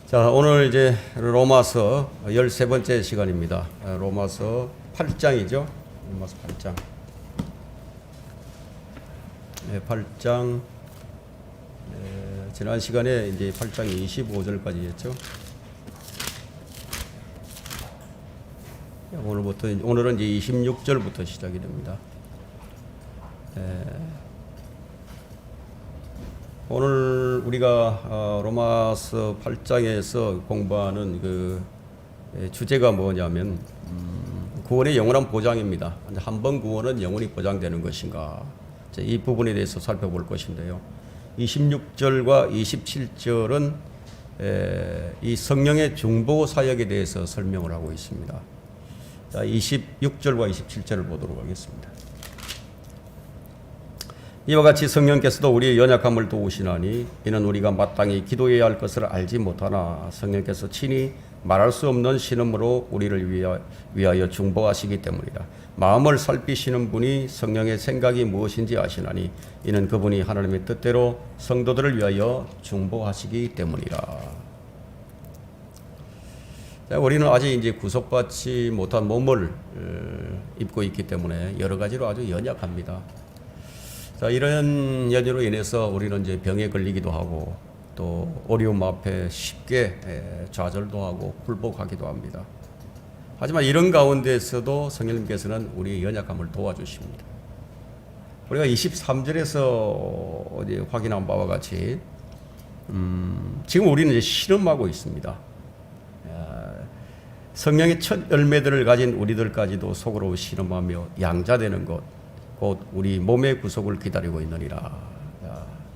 자, 오늘 이제 로마서 13번째 시간입니다. 로마서 8장이죠. 로마서 8장. 네, 8장. 지난 시간에 이제 8장 25절까지 했죠. 오늘은 이제 26절부터 시작이 됩니다. 오늘 우리가 로마서 8장에서 공부하는 그 주제가 뭐냐면 구원의 영원한 보장입니다. 한 번 구원은 영원히 보장되는 것인가, 이 부분에 대해서 살펴볼 것인데요. 26절과 27절은 이 성령의 중보 사역에 대해서 설명을 하고 있습니다. 자, 26절과 27절을 보도록 하겠습니다. 이와 같이 성령께서도 우리의 연약함을 도우시나니 이는 우리가 마땅히 기도해야 할 것을 알지 못하나 성령께서 친히 말할 수 없는 신음으로 우리를 위하여 중보하시기 때문이다. 마음을 살피시는 분이 성령의 생각이 무엇인지 아시나니 이는 그분이 하나님의 뜻대로 성도들을 위하여 중보하시기 때문이라. 자, 우리는 아직 이제 구속받지 못한 몸을 입고 있기 때문에 여러 가지로 아주 연약합니다. 자, 이런 연유로 인해서 우리는 이제 병에 걸리기도 하고 또 어려움 앞에 쉽게 좌절도 하고 굴복하기도 합니다. 하지만 이런 가운데서도 성령님께서는 우리의 연약함을 도와주십니다. 우리가 23절에서 확인한 바와 같이 지금 우리는 이제 실험하고 있습니다. 성령의 첫 열매들을 가진 우리들까지도 속으로 실험하며 양자되는 것, 곧 우리 몸의 구속을 기다리고 있느니라.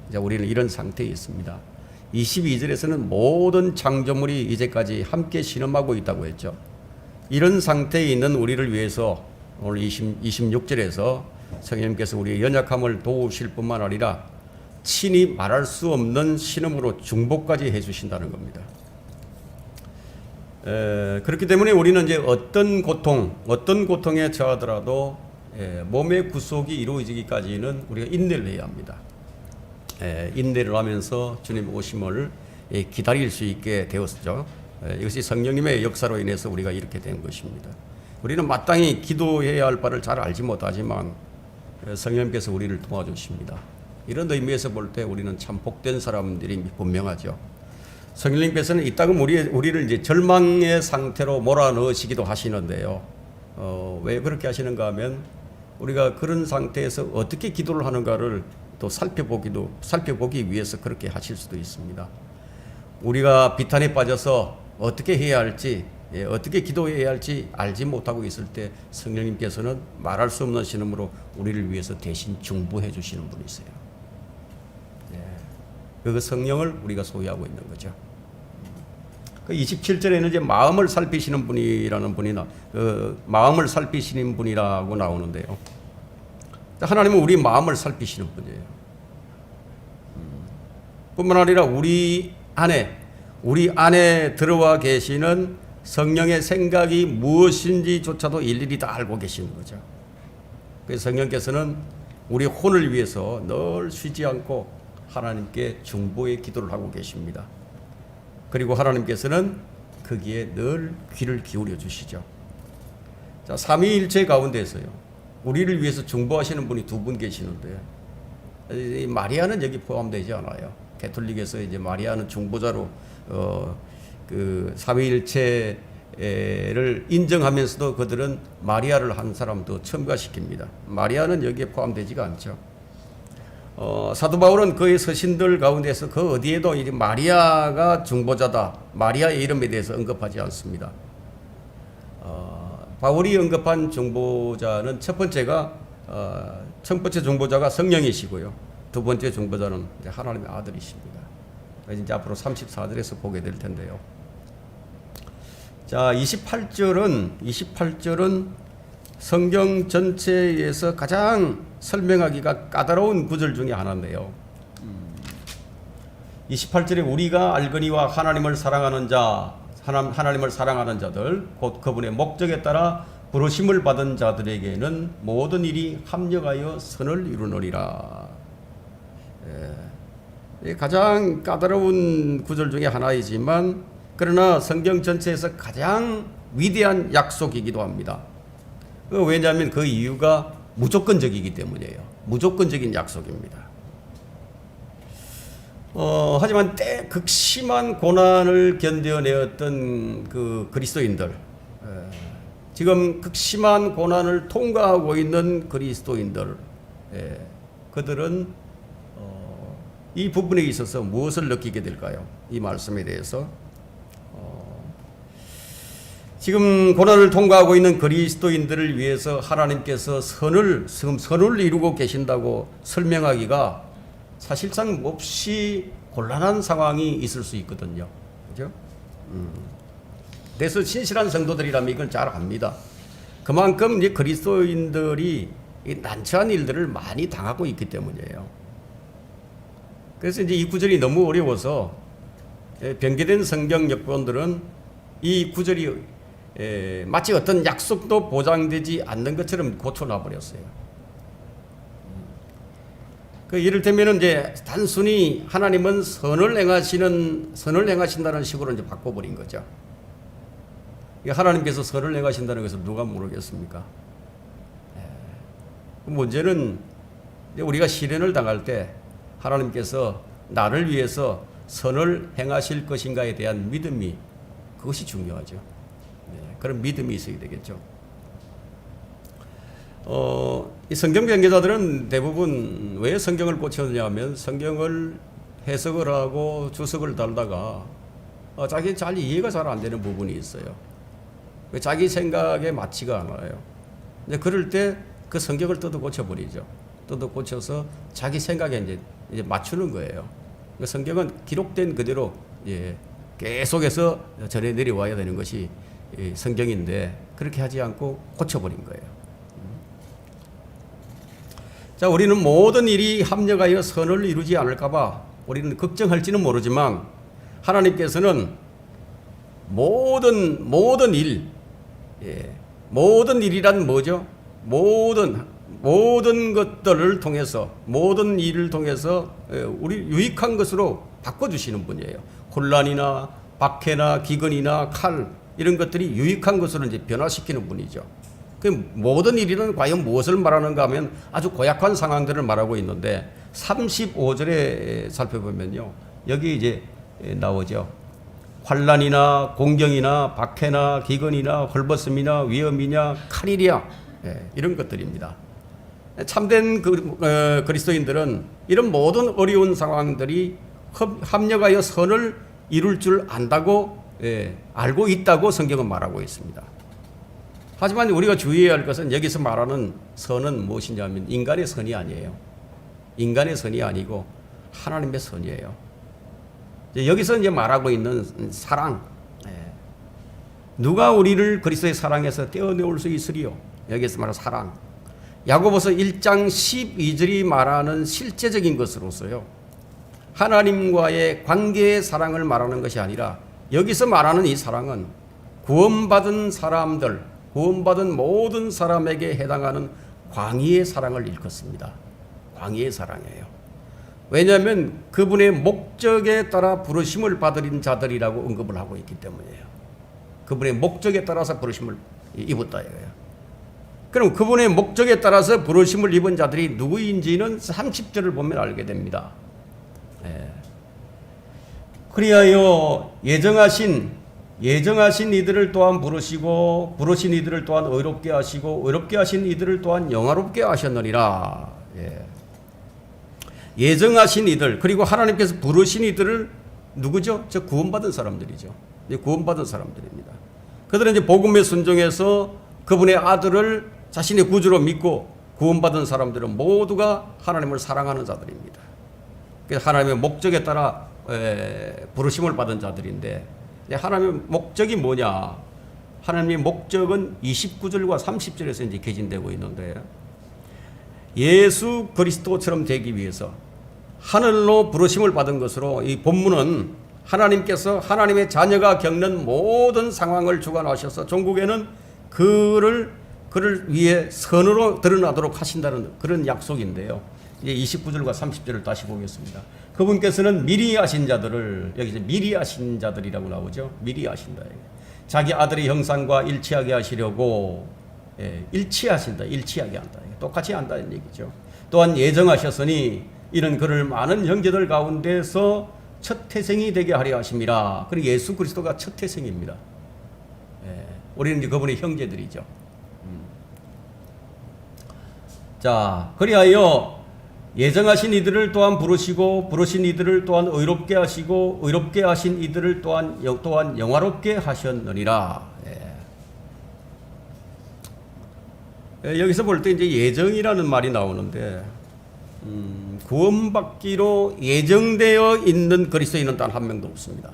이제 우리는 이런 상태에 있습니다. 22절에서는 모든 창조물이 이제까지 함께 실험하고 있다고 했죠. 이런 상태에 있는 우리를 위해서 오늘 26절에서 성령님께서 우리의 연약함을 도우실 뿐만 아니라 친히 말할 수 없는 신음으로 중보까지 해주신다는 겁니다. 그렇기 때문에 우리는 이제 어떤 고통에 처하더라도 몸의 구속이 이루어지기까지는 우리가 인내를 해야 합니다. 인내를 하면서 주님 오심을 기다릴 수 있게 되었죠. 이것이 성령님의 역사로 인해서 우리가 이렇게 된 것입니다. 우리는 마땅히 기도해야 할 바를 잘 알지 못하지만 성령님께서 우리를 도와주십니다. 이런 의미에서 볼 때 우리는 참 복된 사람들이 분명하죠. 성령님께서는 이따금 우리를 이제 절망의 상태로 몰아넣으시기도 하시는데요. 왜 그렇게 하시는가 하면 우리가 그런 상태에서 어떻게 기도를 하는가를 또 살펴보기 위해서 그렇게 하실 수도 있습니다. 우리가 비탄에 빠져서 어떻게 해야 할지, 어떻게 기도해야 할지 알지 못하고 있을 때 성령님께서는 말할 수 없는 신음으로 우리를 위해서 대신 중보해 주시는 분이세요. 그 성령을 우리가 소유하고 있는 거죠. 그 27절에는 이제 마음을 살피시는 분이라는 마음을 살피시는 분이라고 나오는데요. 하나님은 우리 마음을 살피시는 분이에요. 뿐만 아니라 우리 안에 들어와 계시는 성령의 생각이 무엇인지조차도 일일이 다 알고 계시는 거죠. 그래서 성령께서는 우리 혼을 위해서 늘 쉬지 않고 하나님께 중보의 기도를 하고 계십니다. 그리고 하나님께서는 거기에 늘 귀를 기울여 주시죠. 자, 삼위일체 가운데서요, 우리를 위해서 중보하시는 분이 두 분 계시는데, 마리아는 여기 포함되지 않아요. 가톨릭에서 이제 마리아는 중보자로 그 삼위일체를 인정하면서도 그들은 마리아를 한 사람도 첨가시킵니다. 마리아는 여기에 포함되지가 않죠. 사도 바울은 그의 서신들 가운데서 그 어디에도 이제 마리아가 중보자다, 마리아의 이름에 대해서 언급하지 않습니다. 바울이 언급한 중보자는 첫 번째 중보자가 성령이시고요, 두 번째 중보자는 하나님의 아들이십니다. 이제 앞으로 34절에서 보게 될 텐데요. 자, 28절은 성경 전체에서 가장 설명하기가 까다로운 구절 중에 하나인데요. 28절에 우리가 알거니와 하나님을 사랑하는 자들, 곧 그분의 목적에 따라 부르심을 받은 자들에게는 모든 일이 합력하여 선을 이루느니라. 가장 까다로운 구절 중에 하나이지만 그러나 성경 전체에서 가장 위대한 약속이기도 합니다. 왜냐하면 그 이유가 무조건적이기 때문이에요. 무조건적인 약속입니다. 하지만 극심한 고난을 견뎌내었던 그 그리스도인들, 지금 극심한 고난을 통과하고 있는 그리스도인들, 그들은 이 부분에 있어서 무엇을 느끼게 될까요? 이 말씀에 대해서 지금 고난을 통과하고 있는 그리스도인들을 위해서 하나님께서 선을 이루고 계신다고 설명하기가 사실상 몹시 곤란한 상황이 있을 수 있거든요. 그죠? 그래서 신실한 성도들이라면 이건 잘 압니다. 그만큼 이제 그리스도인들이 이 난처한 일들을 많이 당하고 있기 때문이에요. 그래서 이제 이 구절이 너무 어려워서 변개된 성경 역본들은 이 구절이 마치 어떤 약속도 보장되지 않는 것처럼 고쳐놔 버렸어요. 그 이를테면 이제 단순히 하나님은 선을 행하신다는 식으로 이제 바꿔버린 거죠. 하나님께서 선을 행하신다는 것을 누가 모르겠습니까? 문제는 우리가 시련을 당할 때 하나님께서 나를 위해서 선을 행하실 것인가에 대한 믿음이 그것이 중요하죠. 그런 믿음이 있어야 되겠죠. 이 성경 변개자들은 대부분 왜 성경을 고쳤느냐 하면 성경을 해석을 하고 주석을 달다가 자기 잘 이해가 잘 안 되는 부분이 있어요. 자기 생각에 맞지가 않아요. 근데 그럴 때 그 성경을 뜯어 고쳐버리죠. 뜯어 고쳐서 자기 생각에 이제 맞추는 거예요. 성경은 기록된 그대로 계속해서 전해 내려와야 되는 것이 성경인데 그렇게 하지 않고 고쳐버린 거예요. 자, 우리는 모든 일이 합력하여 선을 이루지 않을까봐 우리는 걱정할지는 모르지만 하나님께서는 모든 일이란 뭐죠? 모든 것들을 통해서 모든 일을 통해서 우리 유익한 것으로 바꿔주시는 분이에요. 혼란이나 박해나 기근이나 칼 이런 것들이 유익한 것으로 이제 변화시키는 분이죠. 그 모든 일이는 과연 무엇을 말하는가 하면 아주 고약한 상황들을 말하고 있는데 35절에 살펴보면요. 여기 이제 나오죠. 환란이나 공경이나 박해나 기근이나 헐벗음이나 위험이냐 칼이랴 이런 것들입니다. 참된 그리스도인들은 이런 모든 어려운 상황들이 합력하여 선을 이룰 줄 안다고 알고 있다고 성경은 말하고 있습니다. 하지만 우리가 주의해야 할 것은 여기서 말하는 선은 무엇이냐면 인간의 선이 아니에요. 인간의 선이 아니고 하나님의 선이에요. 여기서 이제 말하고 있는 사랑. 누가 우리를 그리스도의 사랑에서 떼어내올 수 있으리요? 여기서 말하는 사랑. 야고보서 1장 12절이 말하는 실제적인 것으로서요. 하나님과의 관계의 사랑을 말하는 것이 아니라 여기서 말하는 이 사랑은 구원받은 사람들, 구원받은 모든 사람에게 해당하는 광의의 사랑을 일컫습니다. 광의의 사랑이에요. 왜냐하면 그분의 목적에 따라 부르심을 받은 자들이라고 언급을 하고 있기 때문이에요. 그분의 목적에 따라서 부르심을 입었다 이거예요. 그럼 그분의 목적에 따라서 부르심을 입은 자들이 누구인지는 30절을 보면 알게 됩니다. 그리하여 예정하신 이들을 또한 부르시고 부르신 이들을 또한 의롭게 하시고 의롭게 하신 이들을 또한 영화롭게 하셨느니라. 예정하신 이들 그리고 하나님께서 부르신 이들을 누구죠? 저 구원받은 사람들이죠. 구원받은 사람들입니다. 그들은 이제 복음에 순종해서 그분의 아들을 자신의 구주로 믿고 구원받은 사람들은 모두가 하나님을 사랑하는 자들입니다. 그래서 하나님의 목적에 따라 부르심을 받은 자들인데 하나님의 목적이 뭐냐? 하나님의 목적은 29절과 30절에서 이제 개진되고 있는데 예수 그리스도처럼 되기 위해서 하늘로 부르심을 받은 것으로 이 본문은 하나님께서 하나님의 자녀가 겪는 모든 상황을 주관하셔서 종국에는 그를 위해 선으로 드러나도록 하신다는 그런 약속인데요. 이제 29절과 30절을 다시 보겠습니다. 그분께서는 미리 아신 자들을, 여기 이제 미리 아신 자들이라고 나오죠. 미리 아신다. 자기 아들의 형상과 일치하게 하시려고, 일치하신다. 일치하게 한다. 똑같이 한다는 얘기죠. 또한 예정하셨으니 이는 그를 많은 형제들 가운데서 첫 태생이 되게 하려 하심이라. 그리고 예수 그리스도가 첫 태생입니다. 우리는 이제 그분의 형제들이죠. 자, 그리하여 예정하신 이들을 또한 부르시고 부르신 이들을 또한 의롭게 하시고 의롭게 하신 이들을 또한 영화롭게 하셨느니라. 여기서 볼 때 이제 예정이라는 말이 나오는데, 구원받기로 예정되어 있는 그리스도인은 단 한 명도 없습니다.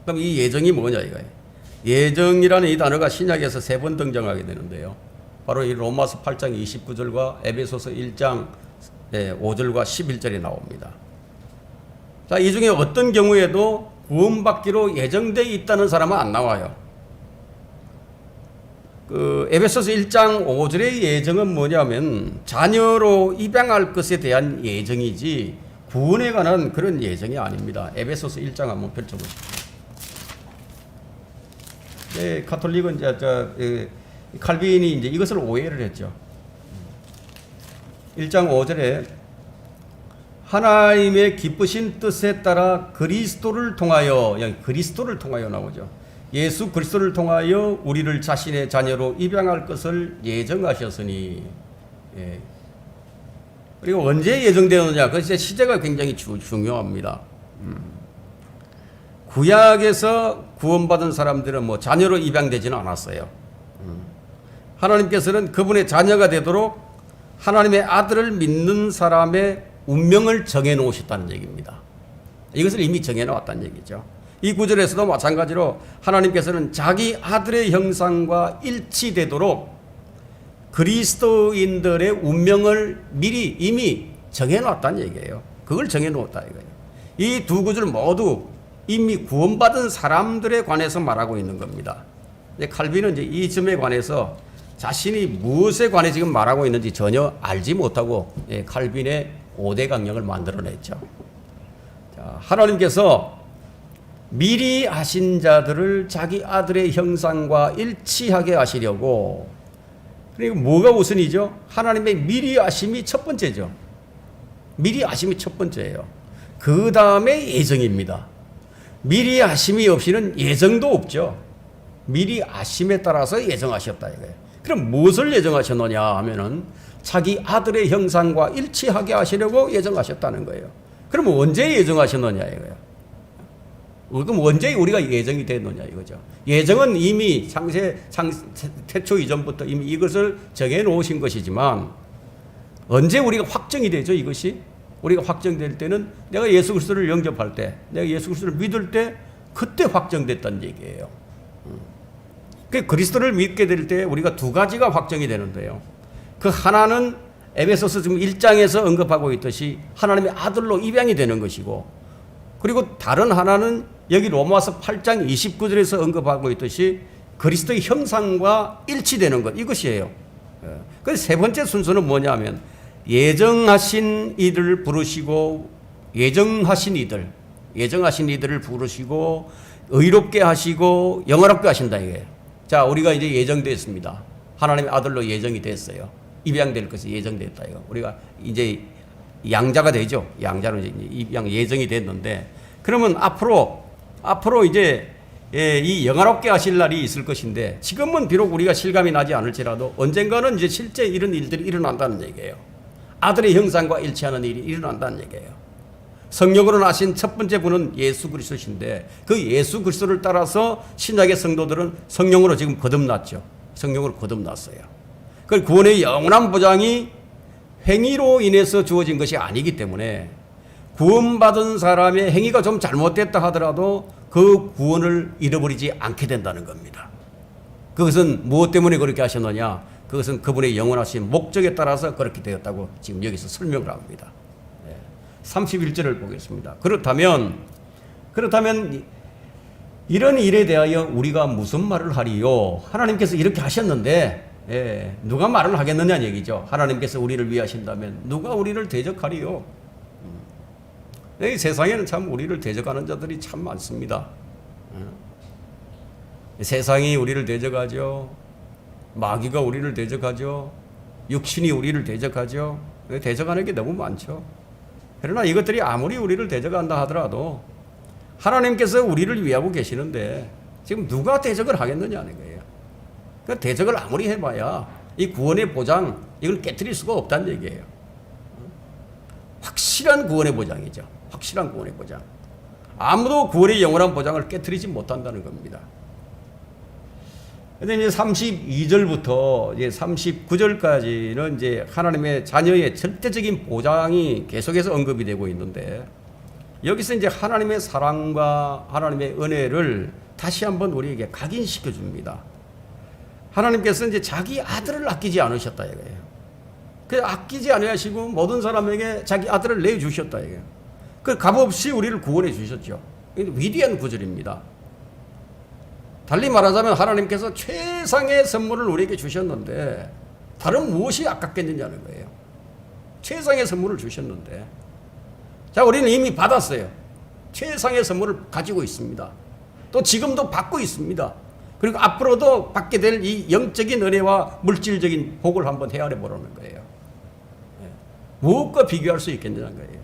그럼 이 예정이 뭐냐 이거예요. 예정이라는 이 단어가 신약에서 3번 등장하게 되는데요. 바로 이 로마서 8장 29절과 에베소서 1장 5절과 11절에 나옵니다. 자, 이 중에 어떤 경우에도 구원받기로 예정되어 있다는 사람은 안 나와요. 그 에베소서 1장 5절의 예정은 뭐냐면 자녀로 입양할 것에 대한 예정이지 구원에 관한 그런 예정이 아닙니다. 에베소서 1장 한번 펼쳐보십시오. 가톨릭은 칼빈이 이제 이것을 오해를 했죠. 1장 5절에 하나님의 기쁘신 뜻에 따라 그리스도를 통하여, 여기 그리스도를 통하여 나오죠. 예수 그리스도를 통하여 우리를 자신의 자녀로 입양할 것을 예정하셨으니. 그리고 언제 예정되었느냐, 그것의 시제가 굉장히 중요합니다. 구약에서 구원받은 사람들은 뭐 자녀로 입양되지는 않았어요. 하나님께서는 그분의 자녀가 되도록 하나님의 아들을 믿는 사람의 운명을 정해 놓으셨다는 얘기입니다. 이것을 이미 정해 놓았다는 얘기죠. 이 구절에서도 마찬가지로 하나님께서는 자기 아들의 형상과 일치되도록 그리스도인들의 운명을 미리 이미 정해 놨다는 얘기예요. 그걸 정해 놓았다 이거예요. 이 두 구절 모두 이미 구원받은 사람들에 관해서 말하고 있는 겁니다. 칼빈은 이제 이 점에 관해서 자신이 무엇에 관해 지금 말하고 있는지 전혀 알지 못하고 칼빈의 5대 강령을 만들어냈죠. 자, 하나님께서 미리 하신 자들을 자기 아들의 형상과 일치하게 하시려고, 그리고 뭐가 우선이죠? 하나님의 미리 하심이 첫 번째죠. 미리 하심이 첫 번째예요. 그 다음에 예정입니다. 미리 하심이 없이는 예정도 없죠. 미리 아심에 따라서 예정하셨다 이거예요. 그럼 무엇을 예정하셨느냐 하면은 자기 아들의 형상과 일치하게 하시려고 예정하셨다는 거예요. 그럼 언제 예정하셨느냐 이거예요. 그럼 언제 우리가 예정이 됐느냐 이거죠. 예정은 이미 태초 이전부터 이미 이것을 정해 놓으신 것이지만, 언제 우리가 확정이 되죠 이것이? 우리가 확정될 때는 내가 예수 그리스도를 영접할 때, 내가 예수 그리스도를 믿을 때, 그때 확정됐다는 얘기예요. 그 그리스도를 믿게 될 때 우리가 두 가지가 확정이 되는데요. 그 하나는 에베소서 지금 1장에서 언급하고 있듯이 하나님의 아들로 입양이 되는 것이고, 그리고 다른 하나는 여기 로마서 8장 29절에서 언급하고 있듯이 그리스도의 형상과 일치되는 것, 이것이에요. 그래서 세 번째 순서는 뭐냐면 예정하신 이들을 부르시고, 예정하신 이들을 부르시고 의롭게 하시고 영화롭게 하신다 이게. 자, 우리가 이제 예정됐습니다. 하나님의 아들로 예정이 됐어요. 입양될 것이 예정됐다 이거. 우리가 이제 양자가 되죠. 양자로 이제 입양 예정이 됐는데, 그러면 앞으로 이제 이 영화롭게 하실 날이 있을 것인데, 지금은 비록 우리가 실감이 나지 않을지라도 언젠가는 이제 실제 이런 일들이 일어난다는 얘기예요. 아들의 형상과 일치하는 일이 일어난다는 얘기예요. 성령으로 나신 첫 번째 분은 예수 그리스도신데, 그 예수 그리스도를 따라서 신약의 성도들은 성령으로 지금 거듭났죠. 성령으로 거듭났어요. 그 구원의 영원한 보장이 행위로 인해서 주어진 것이 아니기 때문에, 구원받은 사람의 행위가 좀 잘못됐다 하더라도 그 구원을 잃어버리지 않게 된다는 겁니다. 그것은 무엇 때문에 그렇게 하셨느냐? 그것은 그분의 영원하신 목적에 따라서 그렇게 되었다고 지금 여기서 설명을 합니다. 31절을 보겠습니다. 그렇다면 이런 일에 대하여 우리가 무슨 말을 하리요? 하나님께서 이렇게 하셨는데 누가 말을 하겠느냐는 얘기죠. 하나님께서 우리를 위하신다면 누가 우리를 대적하리요? 이 세상에는 참 우리를 대적하는 자들이 참 많습니다. 세상이 우리를 대적하죠. 마귀가 우리를 대적하죠. 육신이 우리를 대적하죠. 대적하는 게 너무 많죠. 그러나 이것들이 아무리 우리를 대적한다 하더라도 하나님께서 우리를 위하고 계시는데 지금 누가 대적을 하겠느냐는 거예요. 그 대적을 아무리 해봐야 이 구원의 보장 이걸 깨트릴 수가 없다는 얘기예요. 확실한 구원의 보장이죠. 확실한 구원의 보장. 아무도 구원의 영원한 보장을 깨트리지 못한다는 겁니다. 근데 이제 32절부터 이제 39절까지는 이제 하나님의 자녀의 절대적인 보장이 계속해서 언급이 되고 있는데 여기서 이제 하나님의 사랑과 하나님의 은혜를 다시 한번 우리에게 각인시켜 줍니다. 하나님께서 이제 자기 아들을 아끼지 않으셨다 이거예요. 그 아끼지 않으시고 모든 사람에게 자기 아들을 내어 주셨다 이거예요. 그 값없이 우리를 구원해 주셨죠. 위대한 구절입니다. 달리 말하자면 하나님께서 최상의 선물을 우리에게 주셨는데 다른 무엇이 아깝겠느냐는 거예요. 최상의 선물을 주셨는데 자 우리는 이미 받았어요. 최상의 선물을 가지고 있습니다. 또 지금도 받고 있습니다. 그리고 앞으로도 받게 될 이 영적인 은혜와 물질적인 복을 한번 헤아려 보라는 거예요. 무엇과 비교할 수 있겠냐는 거예요.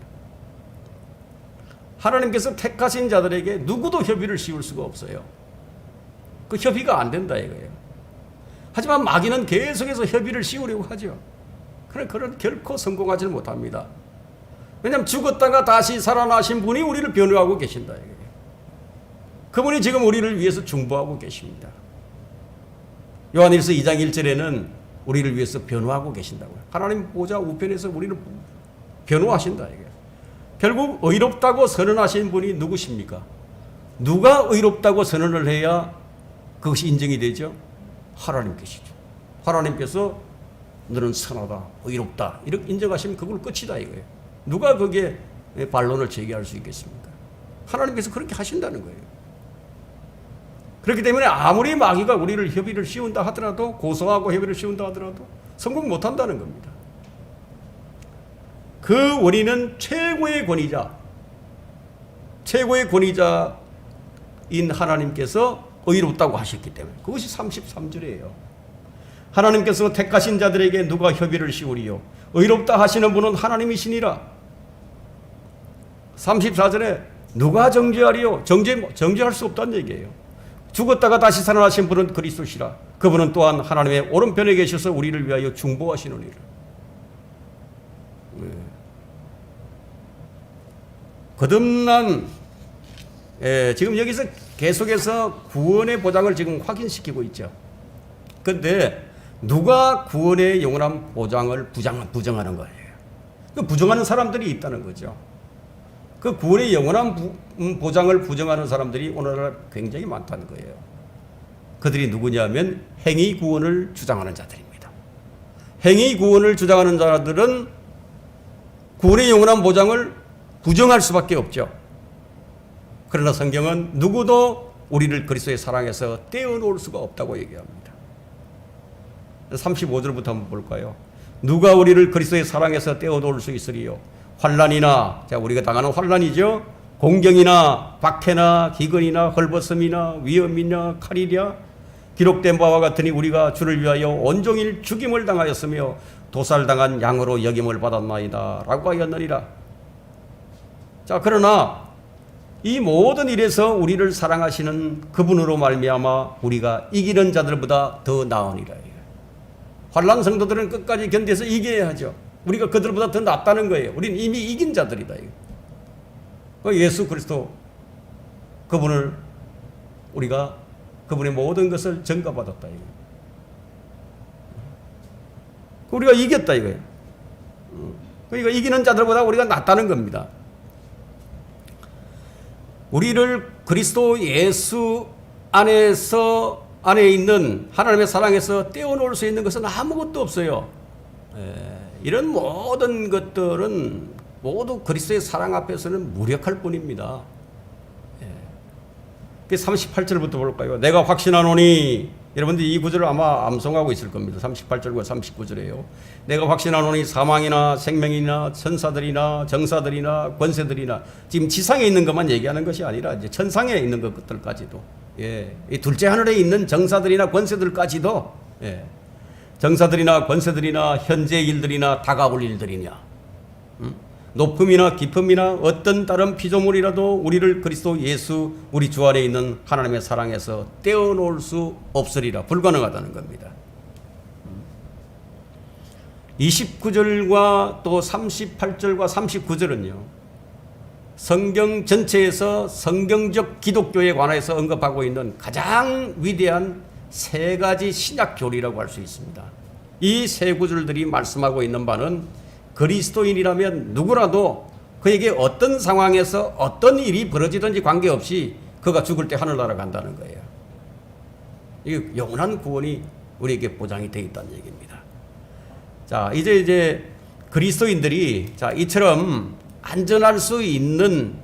하나님께서 택하신 자들에게 누구도 협의를 씌울 수가 없어요. 그 협의가 안 된다 이거예요. 하지만 마귀는 계속해서 협의를 씌우려고 하죠. 그런 결코 성공하지는 못합니다. 왜냐하면 죽었다가 다시 살아나신 분이 우리를 변호하고 계신다 이거예요. 그분이 지금 우리를 위해서 중보하고 계십니다. 요한일서 2장 1절에는 우리를 위해서 변호하고 계신다고요. 하나님 보좌 우편에서 우리를 변호하신다 이거예요. 결국 의롭다고 선언하신 분이 누구십니까? 누가 의롭다고 선언을 해야 그것이 인정이 되죠? 하나님께시죠. 하나님께서 너는 선하다, 의롭다 이렇게 인정하시면 그걸 끝이다 이거예요. 누가 거기에 반론을 제기할 수 있겠습니까? 하나님께서 그렇게 하신다는 거예요. 그렇기 때문에 아무리 마귀가 우리를 협의를 씌운다 하더라도 고소하고 협의를 씌운다 하더라도 성공 못한다는 겁니다. 그 원인은 최고의 권위자인 하나님께서 의롭다고 하셨기 때문에 그것이 33절이에요. 하나님께서 택하신 자들에게 누가 협의를 씌우리요 의롭다 하시는 분은 하나님이시니라. 34절에 누가 정죄하리요 정죄할 수 없다는 얘기예요. 죽었다가 다시 살아나신 분은 그리스도시라. 그분은 또한 하나님의 오른편에 계셔서 우리를 위하여 중보하시느니라. 거듭난 지금 여기서 계속해서 구원의 보장을 지금 확인시키고 있죠. 그런데 누가 구원의 영원한 보장을 부정하는 거예요? 그 부정하는 사람들이 있다는 거죠. 그 구원의 영원한 보장을 부정하는 사람들이 오늘날 굉장히 많다는 거예요. 그들이 누구냐면 행위 구원을 주장하는 자들입니다. 행위 구원을 주장하는 자들은 구원의 영원한 보장을 부정할 수밖에 없죠. 그러나 성경은 누구도 우리를 그리스도의 사랑에서 떼어놓을 수가 없다고 얘기합니다. 35절부터 한번 볼까요? 누가 우리를 그리스도의 사랑에서 떼어놓을 수 있으리요? 환난이나, 자 우리가 당하는 환난이죠. 공경이나 박해나 기근이나 헐벗음이나 위험이나 칼이랴 기록된 바와 같으니 우리가 주를 위하여 온종일 죽임을 당하였으며 도살당한 양으로 여김을 받았나이다 라고 하였느니라. 자 그러나 이 모든 일에서 우리를 사랑하시는 그분으로 말미암아 우리가 이기는 자들보다 더 나으니라. 환난 성도들은 끝까지 견뎌서 이겨야 하죠. 우리가 그들보다 더 낫다는 거예요. 우리는 이미 이긴 자들이다. 예수 그리스도 그분을 우리가 그분의 모든 것을 전가받았다. 우리가 이겼다 이거예요. 그러니까 이기는 자들보다 우리가 낫다는 겁니다. 우리를 그리스도 예수 안에 있는 하나님의 사랑에서 떼어놓을 수 있는 것은 아무것도 없어요. 이런 모든 것들은 모두 그리스도의 사랑 앞에서는 무력할 뿐입니다. 38절부터 볼까요? 내가 확신하노니 여러분들 이 구절을 아마 암송하고 있을 겁니다. 38절과 39절이에요. 내가 확신하노니 사망이나 생명이나 천사들이나 정사들이나 권세들이나, 지금 지상에 있는 것만 얘기하는 것이 아니라 이제 천상에 있는 것들까지도, 예, 이 둘째 하늘에 있는 정사들이나 권세들까지도, 예, 정사들이나 권세들이나 현재 일들이나 다가올 일들이냐, 높음이나 깊음이나 어떤 다른 피조물이라도 우리를 그리스도 예수 우리 주 안에 있는 하나님의 사랑에서 떼어놓을 수 없으리라. 불가능하다는 겁니다. 29절과 또 38절과 39절은요, 성경 전체에서 성경적 기독교에 관해서 언급하고 있는 가장 위대한 세 가지 신약 교리라고 할 수 있습니다. 이 세 구절들이 말씀하고 있는 바는 그리스도인이라면 누구라도 그에게 어떤 상황에서 어떤 일이 벌어지든지 관계없이 그가 죽을 때 하늘나라 간다는 거예요. 이 영원한 구원이 우리에게 보장이 되어 있다는 얘기입니다. 자, 이제 그리스도인들이 자, 이처럼 안전할 수 있는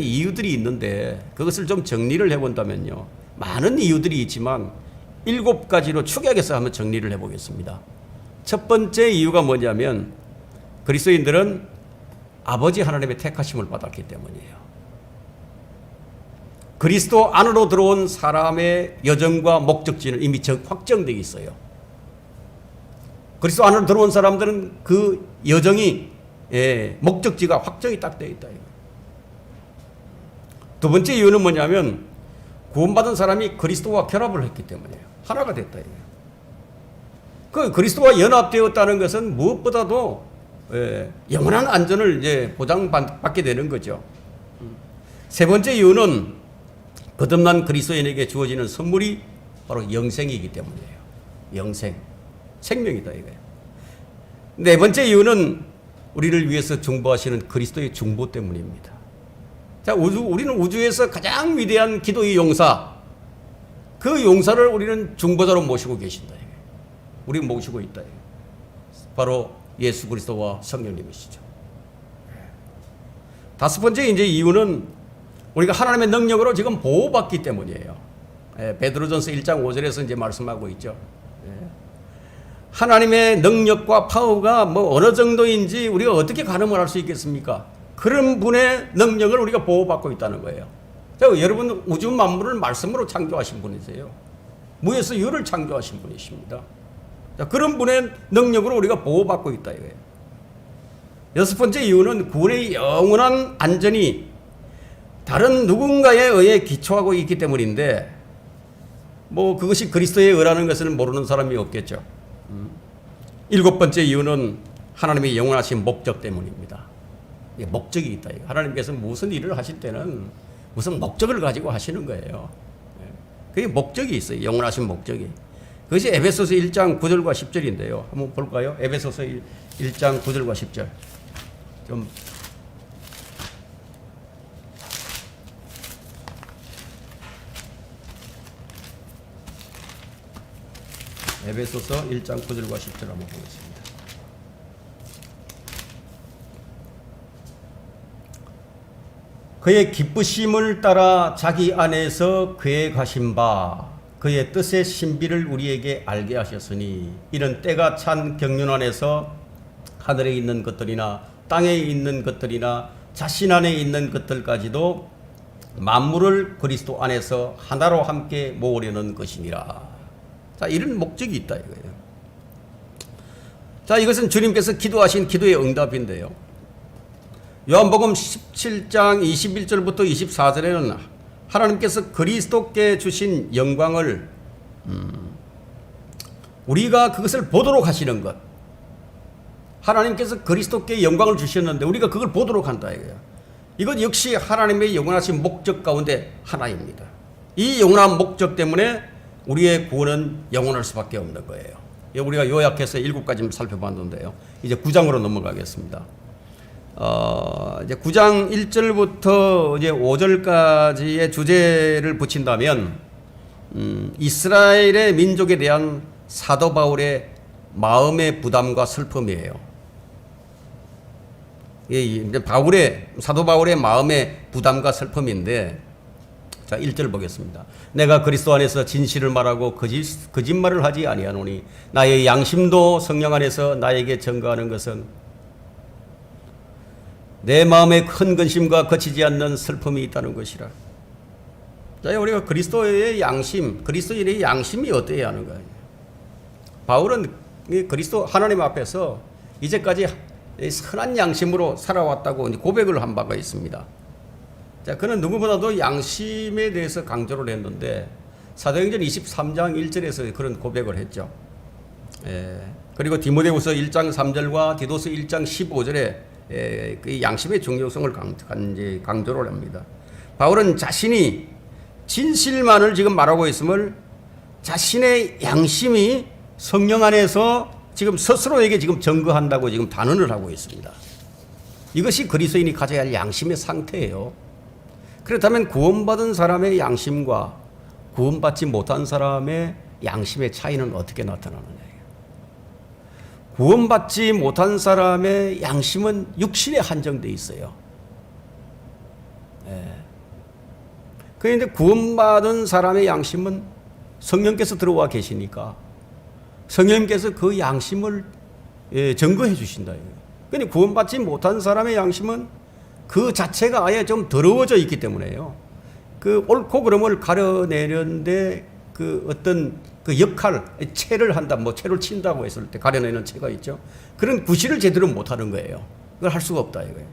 이유들이 있는데, 그것을 좀 정리를 해본다면요, 많은 이유들이 있지만 7가지로 축약해서 한번 정리를 해보겠습니다. 첫 번째 이유가 뭐냐면, 그리스도인들은 아버지 하나님의 택하심을 받았기 때문이에요. 그리스도 안으로 들어온 사람의 여정과 목적지는 이미 확정되어 있어요. 그리스도 안으로 들어온 사람들은 그 여정이, 예, 목적지가 확정이 딱 되어 있다. 두 번째 이유는 뭐냐면, 구원받은 사람이 그리스도와 결합을 했기 때문이에요. 하나가 됐다. 그 그리스도와 연합되었다는 것은 무엇보다도, 예, 영원한 안전을 이제 보장받게 되는 거죠. 세 번째 이유는 거듭난 그리스도인에게 주어지는 선물이 바로 영생이기 때문이에요. 영생, 생명이다 이거예요. 네 번째 이유는 우리를 위해서 중보하시는 그리스도의 중보 때문입니다. 자, 우리는 우주에서 가장 위대한 기도의 용사, 그 용사를 우리는 중보자로 모시고 계신다. 우리 모시고 있다. 바로 예수 그리스도와 성령님이시죠. 다섯 번째 이제 이유는 우리가 하나님의 능력으로 지금 보호받기 때문이에요. 베드로전서 1장 5절에서 이제 말씀하고 있죠. 하나님의 능력과 파워가 뭐 어느 정도인지 우리가 어떻게 가늠을 할 수 있겠습니까? 그런 분의 능력을 우리가 보호받고 있다는 거예요. 자, 여러분, 우주 만물을 말씀으로 창조하신 분이세요. 무에서 유를 창조하신 분이십니다. 자, 그런 분의 능력으로 우리가 보호받고 있다 이거예요. 여섯 번째 이유는 구원의 영원한 안전이 다른 누군가에 의해 기초하고 있기 때문인데, 뭐 그것이 그리스도의 의라는 것을 모르는 사람이 없겠죠. 일곱 번째 이유는 하나님의 영원하신 목적 때문입니다. 목적이 있다. 하나님께서 무슨 일을 하실 때는 무슨 목적을 가지고 하시는 거예요. 그게 목적이 있어요. 영원하신 목적이. 그것이 에베소서 1장 9절과 10절인데요. 한번 볼까요? 에베소서 1장 9절과 10절. 좀 에베소서 1장 9절과 10절 한번 보겠습니다. 그의 기쁘심을 따라 자기 안에서 계획하신 바 그의 뜻의 신비를 우리에게 알게 하셨으니, 이는 때가 찬 경륜 안에서 하늘에 있는 것들이나 땅에 있는 것들이나 자신 안에 있는 것들까지도 만물을 그리스도 안에서 하나로 함께 모으려는 것이니라. 자, 이런 목적이 있다 이거예요. 자, 이것은 주님께서 기도하신 기도의 응답인데요. 요한복음 17장 21절부터 24절에는 하나님께서 그리스도께 주신 영광을 우리가 그것을 보도록 하시는 것. 하나님께서 그리스도께 영광을 주셨는데 우리가 그걸 보도록 한다 이거예요. 이것 역시 하나님의 영원하신 목적 가운데 하나입니다. 이 영원한 목적 때문에 우리의 구원은 영원할 수밖에 없는 거예요. 우리가 요약해서 7가지 살펴봤는데요. 이제 9장으로 넘어가겠습니다. 이제 9장 1절부터 이제 5절까지의 주제를 붙인다면, 이스라엘의 민족에 대한 사도 바울의 마음의 부담과 슬픔이에요. 이제 사도 바울의 마음의 부담과 슬픔인데, 자, 1절 보겠습니다. 내가 그리스도 안에서 진실을 말하고 거짓말을 하지 아니하노니 나의 양심도 성령 안에서 나에게 증거하는 것은 내 마음에 큰 근심과 거치지 않는 슬픔이 있다는 것이라. 자, 우리가 그리스도의 양심, 그리스도인의 양심이 어때야 하는 거예요. 바울은 그리스도 하나님 앞에서 이제까지 선한 양심으로 살아왔다고 고백을 한 바가 있습니다. 자, 그는 누구보다도 양심에 대해서 강조를 했는데 사도행전 23장 1절에서 그런 고백을 했죠. 그리고 디모데후서 1장 3절과 디도서 1장 15절에 그 양심의 중요성을 강조를 합니다. 바울은 자신이 진실만을 지금 말하고 있음을 자신의 양심이 성령 안에서 지금 스스로에게 지금 증거한다고 지금 단언을 하고 있습니다. 이것이 그리스도인이 가져야 할 양심의 상태예요. 그렇다면 구원받은 사람의 양심과 구원받지 못한 사람의 양심의 차이는 어떻게 나타나느냐. 구원받지 못한 사람의 양심은 육신에 한정되어 있어요. 그런데 구원받은 사람의 양심은 성령께서 들어와 계시니까 성령께서 그 양심을 증거해 주신다. 그런데 구원받지 못한 사람의 양심은 그 자체가 아예 좀 더러워져 있기 때문에요. 그 옳고 그름을 가려내는데 그 어떤 그 역할, 채를 한다, 뭐 채를 친다고 했을 때 가려내는 채가 있죠. 그런 구실을 제대로 못하는 거예요. 그걸 할 수가 없다 이거예요.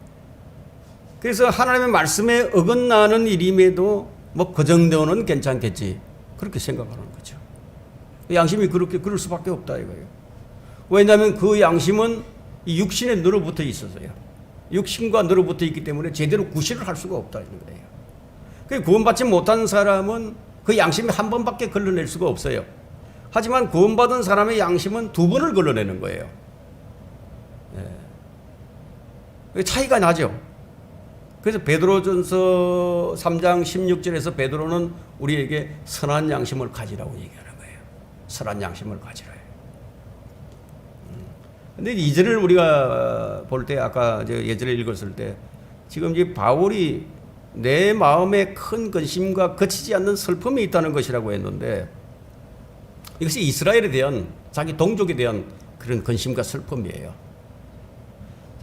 그래서 하나님의 말씀에 어긋나는 일임에도 뭐 그 정도는 괜찮겠지 그렇게 생각하는 거죠. 양심이 그렇게 그럴 수밖에 없다 이거예요. 왜냐하면 그 양심은 이 육신에 늘어붙어 있어서요. 육신과 늘어붙어 있기 때문에 제대로 구실을 할 수가 없다는 거예요. 그 구원받지 못한 사람은 그 양심이 한 번밖에 걸러낼 수가 없어요. 하지만 구원받은 사람의 양심은 두 번을 걸러내는 거예요. 차이가 나죠. 그래서 베드로전서 3장 16절에서 베드로는 우리에게 선한 양심을 가지라고 얘기하는 거예요. 선한 양심을 가지라. 근데 이절을 우리가 볼 때 아까 예전에 읽었을 때 지금 이 바울이 내 마음에 큰 근심과 거치지 않는 슬픔이 있다는 것이라고 했는데 이것이 이스라엘에 대한 자기 동족에 대한 그런 근심과 슬픔이에요.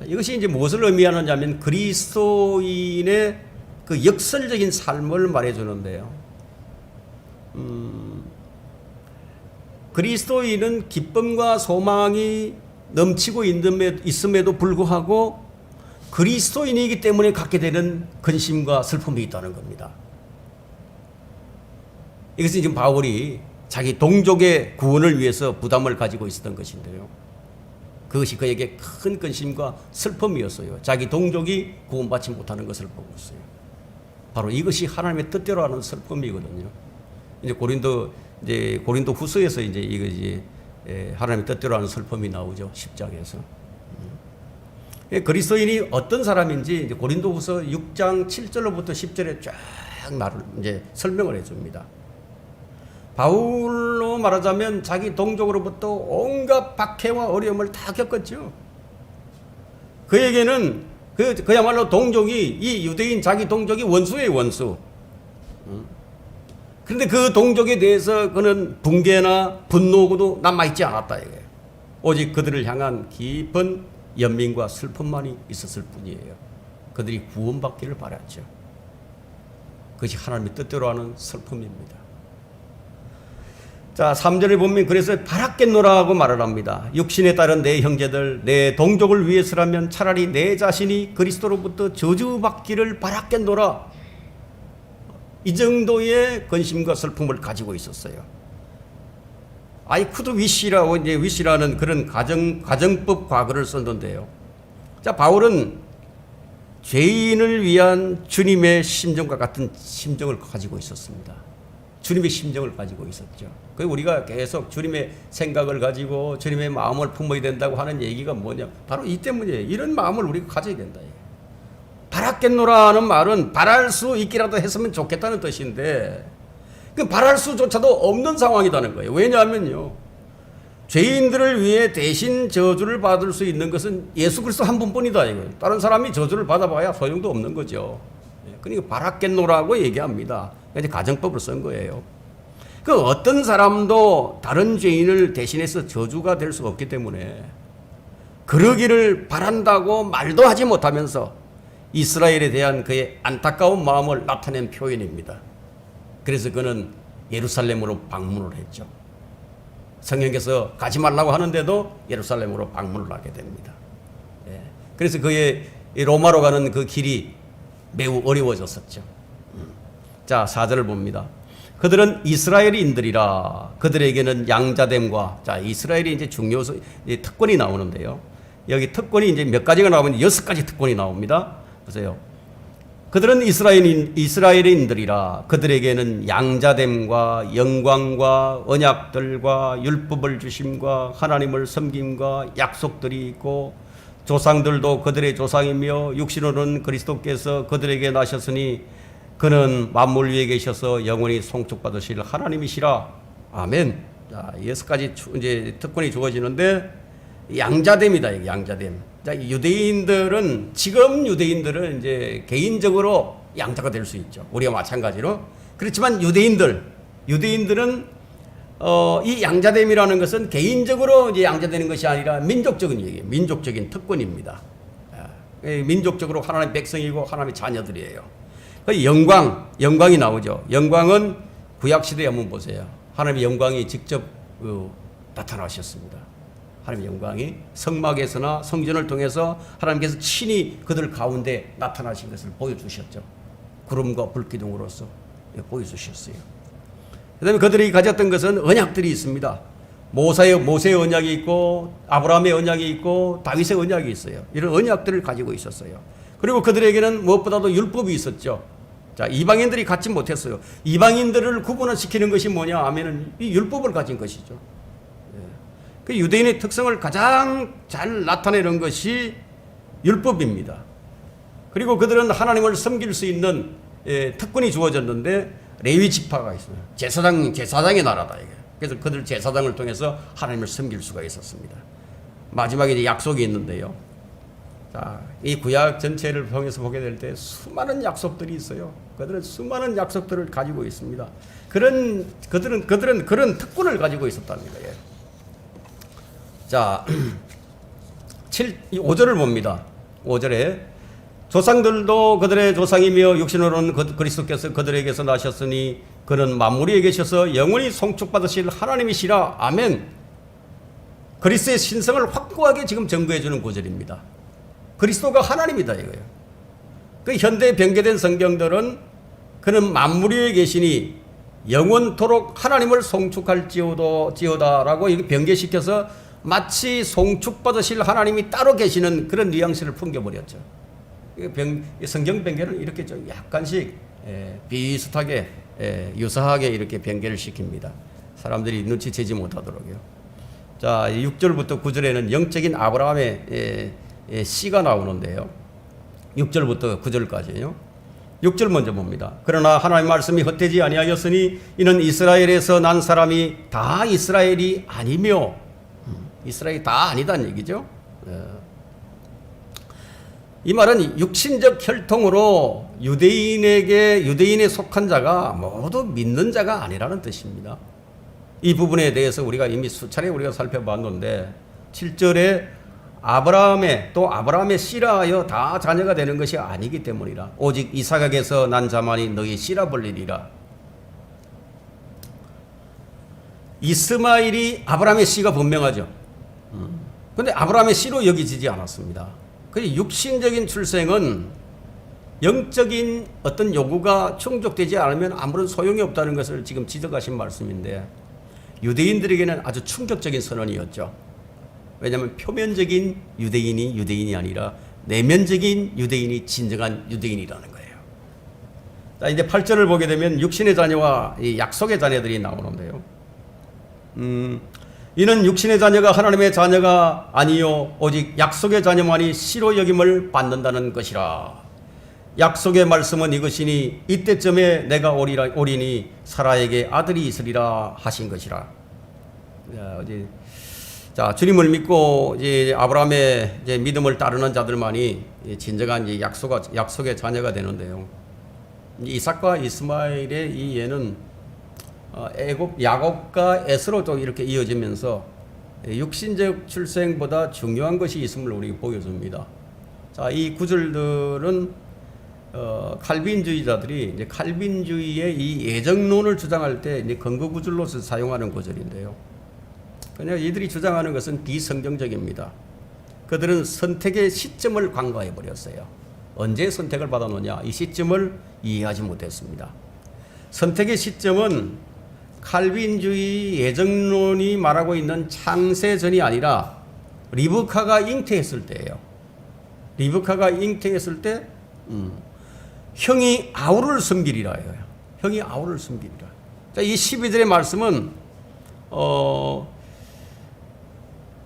이것이 이제 무엇을 의미하느냐면 그리스도인의 그 역설적인 삶을 말해주는데요. 그리스도인은 기쁨과 소망이 넘치고 있음에도 불구하고 그리스도인이기 때문에 갖게 되는 근심과 슬픔이 있다는 겁니다. 이것은 지금 바울이 자기 동족의 구원을 위해서 부담을 가지고 있었던 것인데요. 그것이 그에게 큰 근심과 슬픔이었어요. 자기 동족이 구원받지 못하는 것을 보고 있어요. 바로 이것이 하나님의 뜻대로 하는 슬픔이거든요. 이제 고린도 후서에서 이것이 하나님의 뜻대로 하는 슬픔이 나오죠. 10장에서. 그리스도인이 어떤 사람인지 이제 고린도후서 6장 7절로부터 10절에 쫙 설명을 해줍니다. 바울로 말하자면 자기 동족으로부터 온갖 박해와 어려움을 다 겪었죠. 그에게는 그야말로 동족이 이 유대인 자기 동족이 원수의 원수. 그런데 그 동족에 대해서 그는 붕괴나 분노도 남아있지 않았다 이거예요. 오직 그들을 향한 깊은 연민과 슬픔만이 있었을 뿐이에요. 그들이 구원받기를 바랐죠. 그것이 하나님의 뜻대로 하는 슬픔입니다. 자, 3절에 보면 그래서 바랐겠노라 하고 말을 합니다. 육신에 따른 내 형제들, 내 동족을 위해서라면 차라리 내 자신이 그리스도로부터 저주받기를 바랐겠노라. 이 정도의 근심과 슬픔을 가지고 있었어요. I could wish라고 wish라는 그런 가정법 과거를 썼는데요. 자, 바울은 죄인을 위한 주님의 심정과 같은 심정을 가지고 있었습니다. 주님의 심정을 가지고 있었죠. 그 우리가 계속 주님의 생각을 가지고 주님의 마음을 품어야 된다고 하는 얘기가 뭐냐? 바로 이 때문이에요. 이런 마음을 우리가 가져야 된다. 바랐겠노라 하는 말은 바랄 수 있기라도 했으면 좋겠다는 뜻인데 그 바랄 수조차도 없는 상황이라는 거예요. 왜냐하면요, 죄인들을 위해 대신 저주를 받을 수 있는 것은 예수 그리스도 한 분뿐이다 이거예요. 다른 사람이 저주를 받아봐야 소용도 없는 거죠. 그러니까 바랐겠노라고 얘기합니다. 이제 가정법을 쓴 거예요. 그 어떤 사람도 다른 죄인을 대신해서 저주가 될 수 없기 때문에 그러기를 바란다고 말도 하지 못하면서 이스라엘에 대한 그의 안타까운 마음을 나타낸 표현입니다. 그래서 그는 예루살렘으로 방문을 했죠. 성경에서 가지 말라고 하는데도 예루살렘으로 방문을 하게 됩니다. 그래서 그의 로마로 가는 그 길이 매우 어려워졌었죠. 자, 4절을 봅니다. 그들은 이스라엘인들이라. 그들에게는 양자됨과, 자, 이스라엘이 이제 중요 특권이 나오는데요. 여기 특권이 이제 몇 가지가 나오면 6가지 특권이 나옵니다. 보세요. 그들은 이스라엘인들이라. 그들에게는 양자됨과 영광과 언약들과 율법을 주심과 하나님을 섬김과 약속들이 있고, 조상들도 그들의 조상이며 육신으로는 그리스도께서 그들에게 나셨으니 그는 만물 위에 계셔서 영원히 송축받으실 하나님이시라. 아멘. 자, 6가지 이제 특권이 주어지는데 양자됨이다. 양자됨. 자, 지금 유대인들은 이제 개인적으로 양자가 될 수 있죠. 우리가 마찬가지로. 그렇지만 유대인들은 이 양자됨이라는 것은 개인적으로 이제 양자되는 것이 아니라 민족적인 얘기예요. 민족적인 특권입니다. 민족적으로 하나님의 백성이고 하나님의 자녀들이에요. 그 영광이 나오죠. 영광은 구약시대에 한번 보세요. 하나님의 영광이 직접 나타나셨습니다. 하나님의 영광이 성막에서나 성전을 통해서 하나님께서 친히 그들 가운데 나타나신 것을 보여주셨죠. 구름과 불기둥으로서 보여주셨어요. 그 다음에 그들이 가졌던 것은 언약들이 있습니다. 모세의 언약이 있고 아브라함의 언약이 있고 다윗의 언약이 있어요. 이런 언약들을 가지고 있었어요. 그리고 그들에게는 무엇보다도 율법이 있었죠. 자, 이방인들이 갖지 못했어요. 이방인들을 구분을 시키는 것이 뭐냐 하면은 이 율법을 가진 것이죠. 그 유대인의 특성을 가장 잘 나타내는 것이 율법입니다. 그리고 그들은 하나님을 섬길 수 있는 특권이 주어졌는데 레위 지파가 있어요. 제사장의 나라다 이게. 그래서 그들 제사장을 통해서 하나님을 섬길 수가 있었습니다. 마지막에 이제 약속이 있는데요. 자, 이 구약 전체를 통해서 보게 될 때 수많은 약속들이 있어요. 그들은 수많은 약속들을 가지고 있습니다. 그들은 그런 특권을 가지고 있었다는 거예요. 자, 5절을 봅니다. 5절에 조상들도 그들의 조상이며 육신으로는 그리스도께서 그들에게서 나셨으니 그는 만물 위에 계셔서 영원히 송축받으실 하나님이시라. 아멘. 그리스도의 신성을 확고하게 지금 증거해 주는 구절입니다. 그리스도가 하나님이다 이거예요. 그 현대 변개된 성경들은 그는 만물 위에 계시니 영원토록 하나님을 송축할지어다라고 이렇게 변개시켜서 마치 송축받으실 하나님이 따로 계시는 그런 뉘앙스를 풍겨버렸죠. 성경 변개를 이렇게 좀 약간씩 비슷하게 유사하게 이렇게 변개를 시킵니다. 사람들이 눈치채지 못하도록요. 자, 6절부터 9절에는 영적인 아브라함의 씨가 나오는데요. 6절부터 9절까지요. 6절 먼저 봅니다. 그러나 하나님의 말씀이 헛되지 아니하였으니 이는 이스라엘에서 난 사람이 다 이스라엘이 아니며, 이스라엘이 다 아니다는 얘기죠. 이 말은 육신적 혈통으로 유대인에 속한 자가 모두 믿는 자가 아니라는 뜻입니다. 이 부분에 대해서 우리가 이미 수차례 우리가 살펴봤는데 7절에 아브라함의 씨라 하여 다 자녀가 되는 것이 아니기 때문이라. 오직 이삭에게서 난 자만이 너희 씨라 불리리라. 이스마엘이 아브라함의 씨가 분명하죠. 그런데 아브라함의 씨로 여기지지 않았습니다. 그 육신적인 출생은 영적인 어떤 요구가 충족되지 않으면 아무런 소용이 없다는 것을 지금 지적하신 말씀인데, 유대인들에게는 아주 충격적인 선언이었죠. 왜냐하면 표면적인 유대인이 아니라 내면적인 유대인이 진정한 유대인이라는 거예요. 자, 이제 8절을 보게 되면 육신의 자녀와 이 약속의 자녀들이 나오는데요. 이는 육신의 자녀가 하나님의 자녀가 아니요 오직 약속의 자녀만이 씨로 여김을 받는다는 것이라. 약속의 말씀은 이것이니 이때쯤에 내가 오리니 사라에게 아들이 있으리라 하신 것이라. 자, 주님을 믿고 이제 아브라함의 이제 믿음을 따르는 자들만이 진정한 이제 약속의 자녀가 되는데요. 이삭과 이스마엘의 이 예는 야곱과 에스로 또 이렇게 이어지면서 육신적 출생보다 중요한 것이 있음을 우리에게 보여줍니다. 자, 이 구절들은 칼빈주의자들이 이제 칼빈주의의 이 예정론을 주장할 때 이제 근거 구절로서 사용하는 구절인데요. 그냥 이들이 주장하는 것은 비성경적입니다. 그들은 선택의 시점을 간과해 버렸어요. 언제 선택을 받아놓냐, 이 시점을 이해하지 못했습니다. 선택의 시점은 칼빈주의 예정론이 말하고 있는 창세전이 아니라 리브카가 잉태했을 때예요. 리브카가 잉태했을 때 형이 아우를 섬기리라 해요. 형이 아우를 섬기리라. 자, 이 12절의 말씀은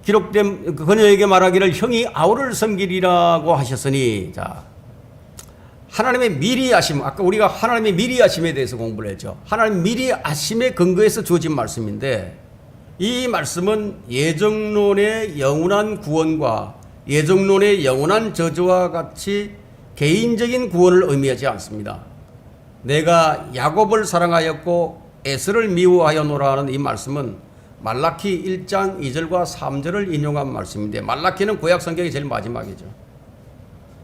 기록된 그녀에게 말하기를 형이 아우를 섬기리라고 하셨으니, 자, 하나님의 미리 아심, 아까 우리가 하나님의 미리 아심에 대해서 공부를 했죠. 하나님 미리 아심에 근거해서 주어진 말씀인데, 이 말씀은 예정론의 영원한 구원과 예정론의 영원한 저주와 같이 개인적인 구원을 의미하지 않습니다. 내가 야곱을 사랑하였고 에스를 미워하였노라 하는 이 말씀은 말라키 1장 2절과 3절을 인용한 말씀인데, 말라키는 구약 성경의 제일 마지막이죠.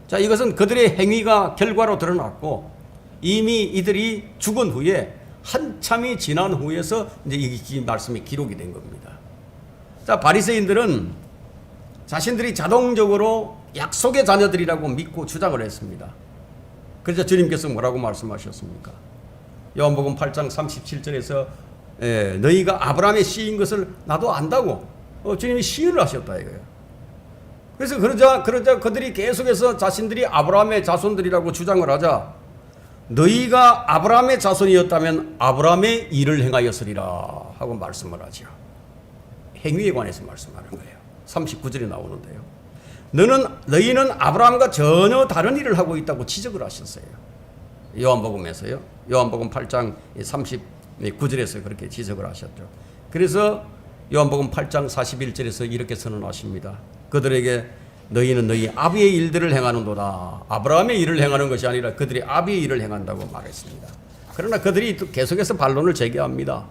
자, 이것은 그들의 행위가 결과로 드러났고 이미 이들이 죽은 후에 한참이 지난 후에서 이제 이 말씀이 기록이 된 겁니다. 자, 바리새인들은 자신들이 자동적으로 약속의 자녀들이라고 믿고 주장을 했습니다. 그래서 주님께서 뭐라고 말씀하셨습니까? 요한복음 8장 37절에서 너희가 아브라함의 씨인 것을 나도 안다고 주님이 시인을 하셨다 이거예요. 그래서 그러자 그들이 계속해서 자신들이 아브라함의 자손들이라고 주장을 하자, 너희가 아브라함의 자손이었다면 아브라함의 일을 행하였으리라 하고 말씀을 하죠. 행위에 관해서 말씀하는 거예요. 39절에 나오는데요. 너희는 아브라함과 전혀 다른 일을 하고 있다고 지적을 하셨어요. 요한복음에서요. 요한복음 8장 39절에서 그렇게 지적을 하셨죠. 그래서 요한복음 8장 41절에서 이렇게 선언하십니다. 그들에게 너희는 너희 아비의 일들을 행하는도다. 아브라함의 일을 행하는 것이 아니라 그들이 아비의 일을 행한다고 말했습니다. 그러나 그들이 또 계속해서 반론을 제기합니다.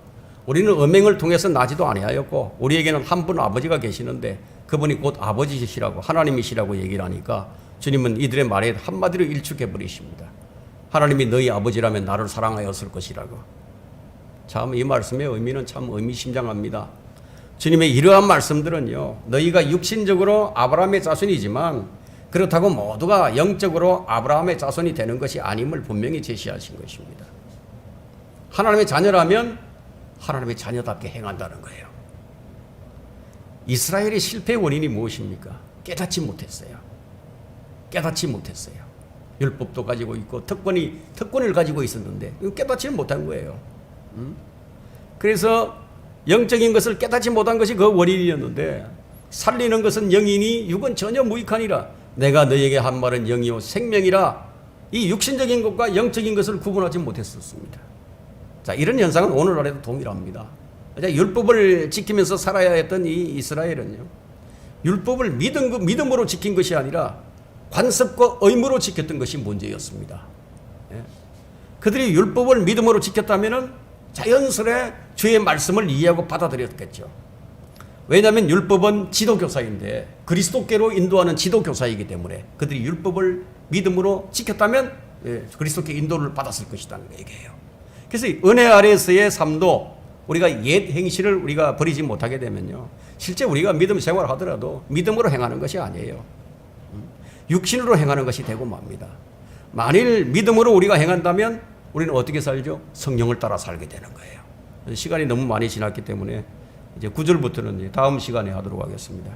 우리는 음행을 통해서 나지도 아니하였고 우리에게는 한 분 아버지가 계시는데 그분이 곧 아버지시라고 하나님이시라고 얘기를 하니까 주님은 이들의 말에 한마디로 일축해 버리십니다. 하나님이 너희 아버지라면 나를 사랑하였을 것이라고. 참 이 말씀의 의미는 참 의미심장합니다. 주님의 이러한 말씀들은요, 너희가 육신적으로 아브라함의 자손이지만 그렇다고 모두가 영적으로 아브라함의 자손이 되는 것이 아님을 분명히 제시하신 것입니다. 하나님의 자녀라면 하나님의 자녀답게 행한다는 거예요. 이스라엘의 실패의 원인이 무엇입니까? 깨닫지 못했어요. 깨닫지 못했어요. 율법도 가지고 있고 특권을 가지고 있었는데 깨닫지는 못한 거예요. 그래서 영적인 것을 깨닫지 못한 것이 그 원인이었는데, 살리는 것은 영이니 육은 전혀 무익하니라. 내가 너에게 한 말은 영이요 생명이라. 이 육신적인 것과 영적인 것을 구분하지 못했었습니다. 자, 이런 현상은 오늘날에도 동일합니다. 율법을 지키면서 살아야 했던 이 이스라엘은요, 율법을 믿음으로 지킨 것이 아니라 관습과 의무로 지켰던 것이 문제였습니다. 그들이 율법을 믿음으로 지켰다면은 자연스레 주의 말씀을 이해하고 받아들였겠죠. 왜냐하면 율법은 지도교사인데 그리스도께로 인도하는 지도교사이기 때문에 그들이 율법을 믿음으로 지켰다면 그리스도께 인도를 받았을 것이라는 얘기예요. 그래서 은혜 아래에서의 삶도 우리가 옛 행실을 우리가 버리지 못하게 되면요, 실제 우리가 믿음 생활을 하더라도 믿음으로 행하는 것이 아니에요. 육신으로 행하는 것이 되고 맙니다. 만일 믿음으로 우리가 행한다면 우리는 어떻게 살죠? 성령을 따라 살게 되는 거예요. 시간이 너무 많이 지났기 때문에 이제 9절부터는 다음 시간에 하도록 하겠습니다.